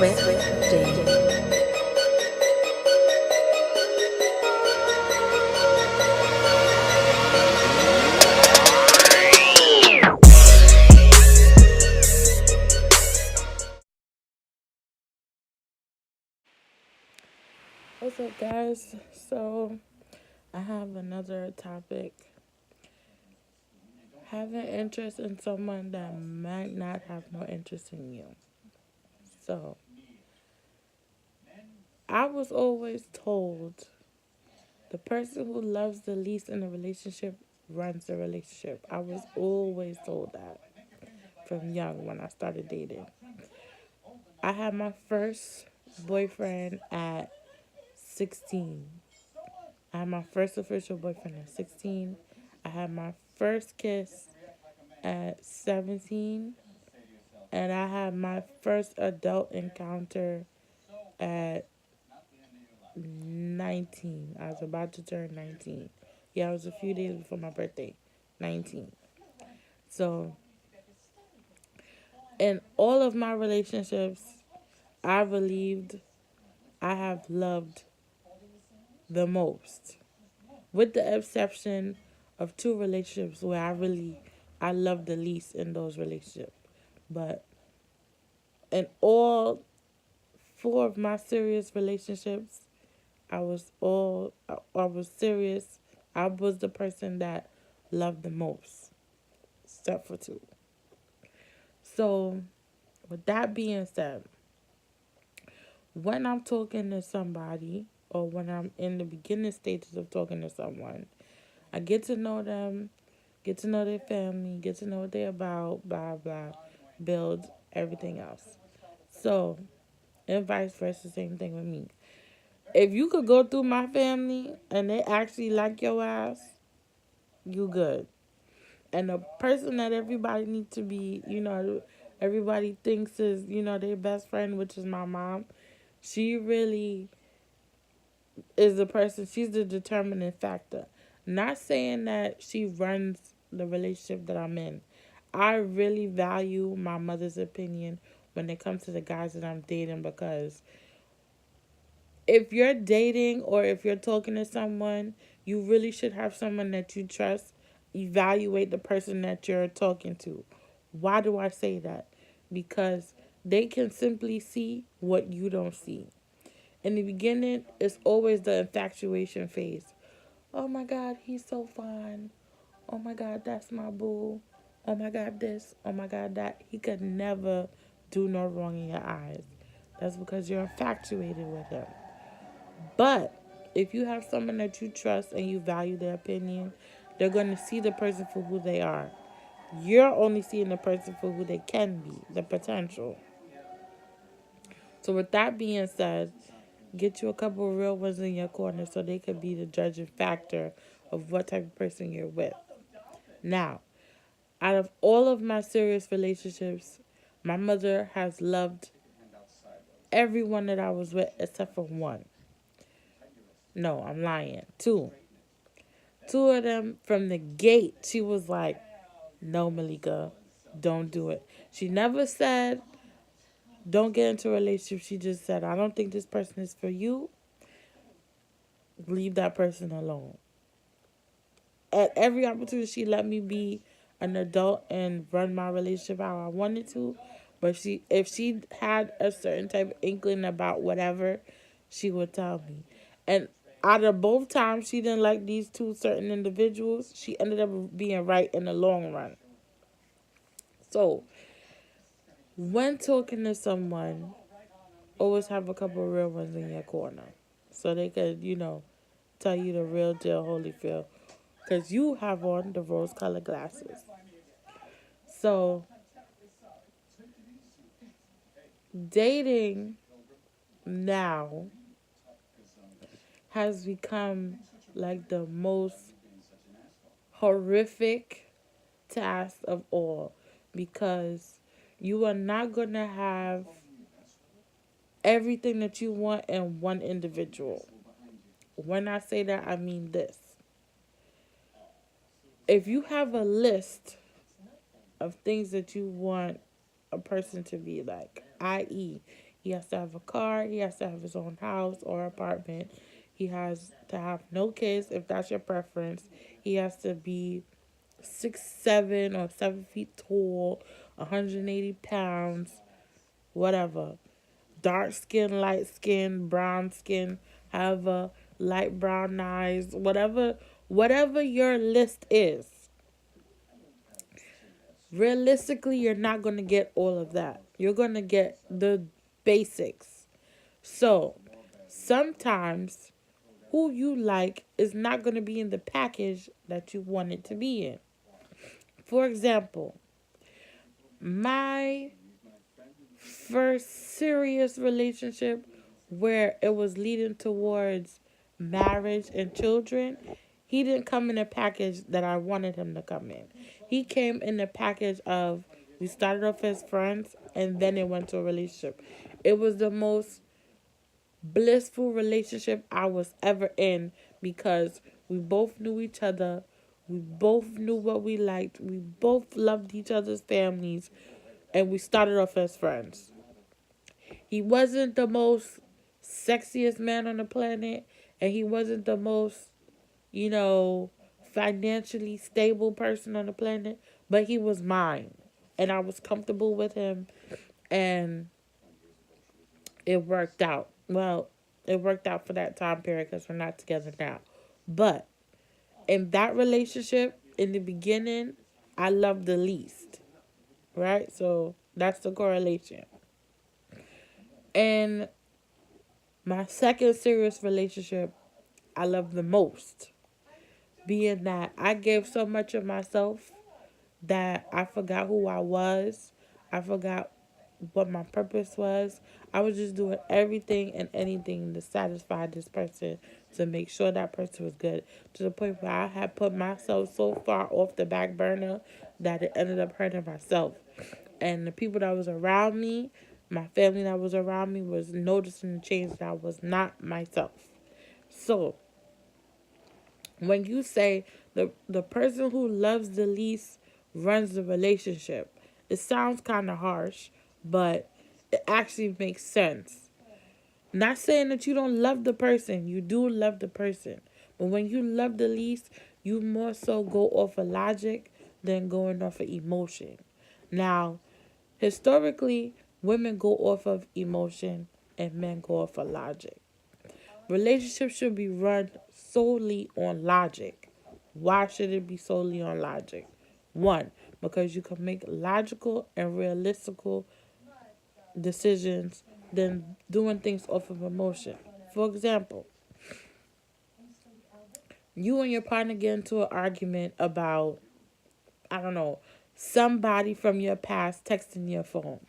Jamie. What's up, guys? So, I have another topic. Having interest in someone that might not have no interest in you. So, I was always told the person who loves the least in a relationship runs the relationship. I was always told that from young when I started dating. I had my first boyfriend at 16. I had my first official boyfriend at 16. I had my first kiss at 17. And I had my first adult encounter at 19. I was about to turn 19. Yeah, it was a few days before my birthday. 19. So, in all of my relationships, I believed I have loved the most. With the exception of two relationships where I loved the least in those relationships. But in all four of my serious relationships, I was serious. I was the person that loved the most, except for two. So, with that being said, when I'm talking to somebody or when I'm in the beginning stages of talking to someone, I get to know them, get to know their family, get to know what they're about, blah, blah, build everything else. So, and vice versa, same thing with me. If you could go through my family and they actually like your ass, you good. And the person that everybody needs to be, everybody thinks is, their best friend, which is my mom, she really is the person, she's the determining factor. Not saying that she runs the relationship that I'm in. I really value my mother's opinion when it comes to the guys that I'm dating, because if you're dating or if you're talking to someone, you really should have someone that you trust evaluate the person that you're talking to. Why do I say that? Because they can simply see what you don't see. In the beginning, it's always the infatuation phase. Oh my God, he's so fine. Oh my God, that's my boo. Oh my God, this. Oh my God, that. He could never do no wrong in your eyes. That's because you're infatuated with him. But if you have someone that you trust and you value their opinion, they're going to see the person for who they are. You're only seeing the person for who they can be, the potential. So with that being said, get you a couple of real ones in your corner so they could be the judging factor of what type of person you're with. Now, out of all of my serious relationships, my mother has loved everyone that I was with except for one. No, I'm lying. Two. Two of them from the gate, she was like, no, Malika, don't do it. She never said, don't get into a relationship. She just said, I don't think this person is for you. Leave that person alone. At every opportunity, she let me be an adult and run my relationship how I wanted to. But if she had a certain type of inkling about whatever, she would tell me. And out of both times she didn't like these two certain individuals, she ended up being right in the long run. So, when talking to someone, always have a couple of real ones in your corner. So they could, tell you the real deal, Holyfield. Because you have on the rose colored glasses. So, dating now has become like the most horrific task of all, because you are not going to have everything that you want in one individual. When I say that, I mean this. If you have a list of things that you want a person to be like, i.e., He has to have a car. He has to have his own house or apartment. He has to have no kids if that's your preference. He has to be 6'7" or 7 feet tall, 180 pounds, whatever. Dark skin, light skin, brown skin, however, light brown eyes, whatever your list is. Realistically, you're not going to get all of that. You're going to get the basics. So, sometimes who you like is not going to be in the package that you want it to be in. For example, my first serious relationship where it was leading towards marriage and children, he didn't come in a package that I wanted him to come in. He came in the package of we started off as friends and then it went to a relationship. It was the most blissful relationship I was ever in because we both knew each other. We both knew what we liked. We both loved each other's families. And we started off as friends. He wasn't the most sexiest man on the planet. And he wasn't the most, you know, financially stable person on the planet. But he was mine. And I was comfortable with him. And it worked out. Well, it worked out for that time period because we're not together now. But in that relationship, in the beginning, I loved the least. Right? So that's the correlation. And my second serious relationship, I love the most. Being that I gave so much of myself that I forgot who I was. I forgot what my purpose was. I was just doing everything and anything to satisfy this person, to make sure that person was good. To the point where I had put myself so far off the back burner that it ended up hurting myself. And the people that was around me, my family that was around me, was noticing the change that I was not myself. So when you say the person who loves the least runs the relationship, it sounds kind of harsh, but it actually makes sense. Not saying that you don't love the person, you do love the person, but when you love the least, you more so go off of logic than going off of emotion. Now, historically, women go off of emotion and men go off of logic. Relationships should be run solely on logic. Why should it be solely on logic? One, because you can make logical and realistical decisions than doing things off of emotion. For example, you and your partner get into an argument about, I don't know, somebody from your past texting your phone.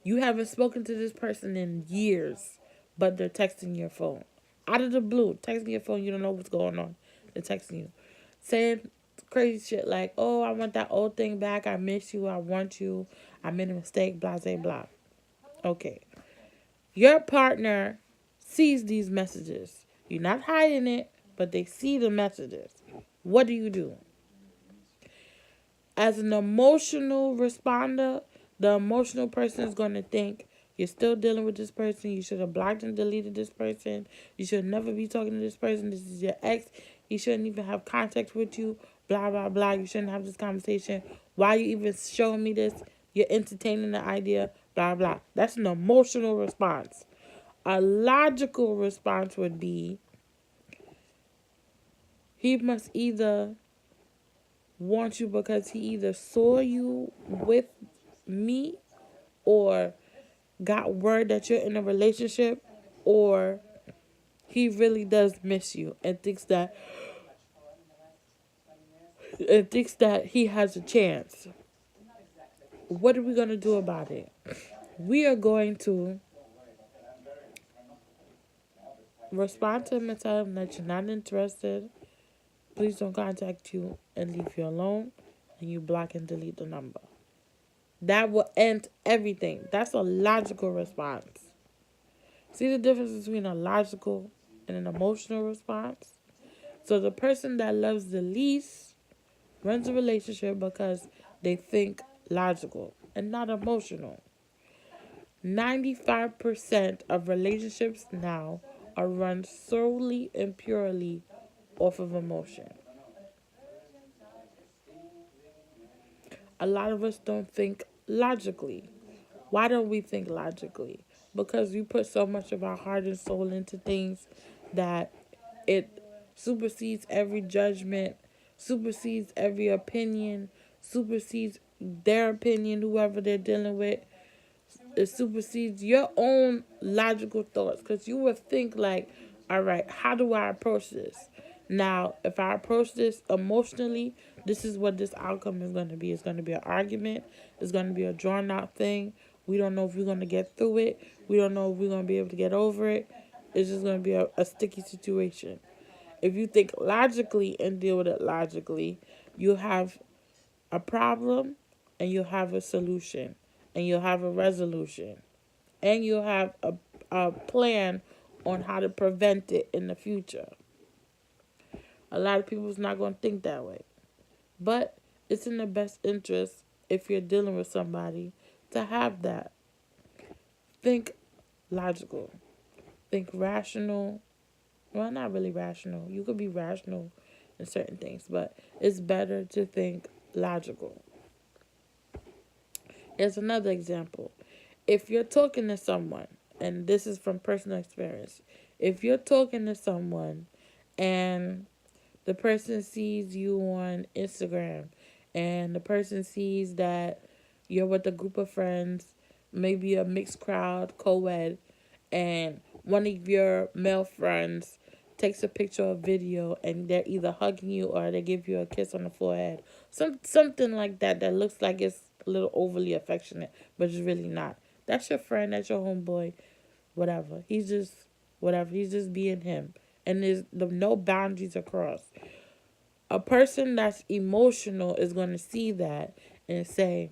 You haven't spoken to this person in years, but they're texting your phone. Out of the blue, texting your phone, you don't know what's going on. They're texting you. Saying crazy shit like, oh, I want that old thing back. I miss you. I want you. I made a mistake. Blah, blah, blah. Okay. Your partner sees these messages. You're not hiding it, but they see the messages. What do you do? As an emotional responder, the emotional person is going to think you're still dealing with this person. You should have blocked and deleted this person. You should never be talking to this person. This is your ex. He shouldn't even have contact with you. Blah, blah, blah. You shouldn't have this conversation. Why are you even showing me this? You're entertaining the idea. Blah, blah. That's an emotional response. A logical response would be he must either want you because he either saw you with me or got word that you're in a relationship, or he really does miss you and thinks that he has a chance. What are we going to do about it? We are going to respond to him and tell him that you're not interested. Please don't contact you and leave you alone, and you block and delete the number. That will end everything. That's a logical response. See the difference between a logical and an emotional response? So the person that loves the least runs a relationship because they think logical and not emotional. 95% of relationships now are run solely and purely off of emotion. A lot of us don't think logically. Why don't we think logically? Because we put so much of our heart and soul into things that it supersedes every judgment, supersedes every opinion, supersedes their opinion, whoever they're dealing with. It supersedes your own logical thoughts, because you would think like, all right, how do I approach this? Now, if I approach this emotionally, this is what this outcome is going to be. It's going to be an argument. It's going to be a drawn out thing. We don't know if we're going to get through it. We don't know if we're going to be able to get over it. It's just going to be a sticky situation. If you think logically and deal with it logically, you have a problem and you'll have a solution and you'll have a resolution and you'll have a plan on how to prevent it in the future. A lot of people's not going to think that way. But it's in the best interest, if you're dealing with somebody, to have that. Think logical. Think rational. Well, not really rational. You could be rational in certain things, but it's better to think logical. Here's another example. If you're talking to someone, and this is from personal experience, if you're talking to someone and the person sees you on Instagram and the person sees that you're with a group of friends, maybe a mixed crowd, co-ed, and one of your male friends takes a picture or video and they're either hugging you or they give you a kiss on the forehead. Something like that looks like it's a little overly affectionate, but it's really not. That's your friend, that's your homeboy, whatever. He's just whatever. He's just being him. And there's no boundaries across. A person that's emotional is going to see that and say,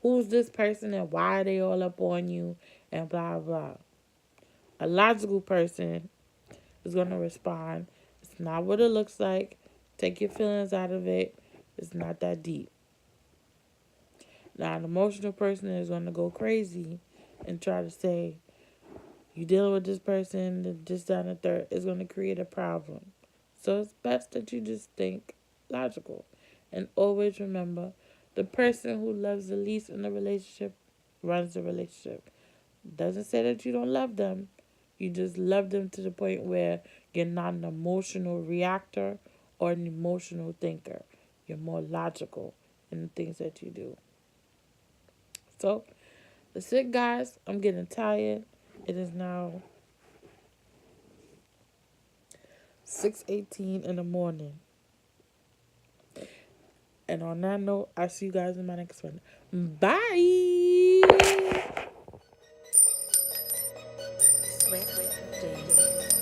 who's this person and why are they all up on you and blah, blah. A logical person is going to respond, it's not what it looks like. Take your feelings out of it. It's not that deep. Now, an emotional person is going to go crazy and try to say, you dealing with this person, this, that, and the third, is going to create a problem. So it's best that you just think logical. And always remember, the person who loves the least in the relationship runs the relationship. Doesn't say that you don't love them. You just love them to the point where you're not an emotional reactor or an emotional thinker. You're more logical in the things that you do. So, that's it, guys. I'm getting tired. It is now 6:18 in the morning. And on that note, I'll see you guys in my next one. Bye! Swift Day.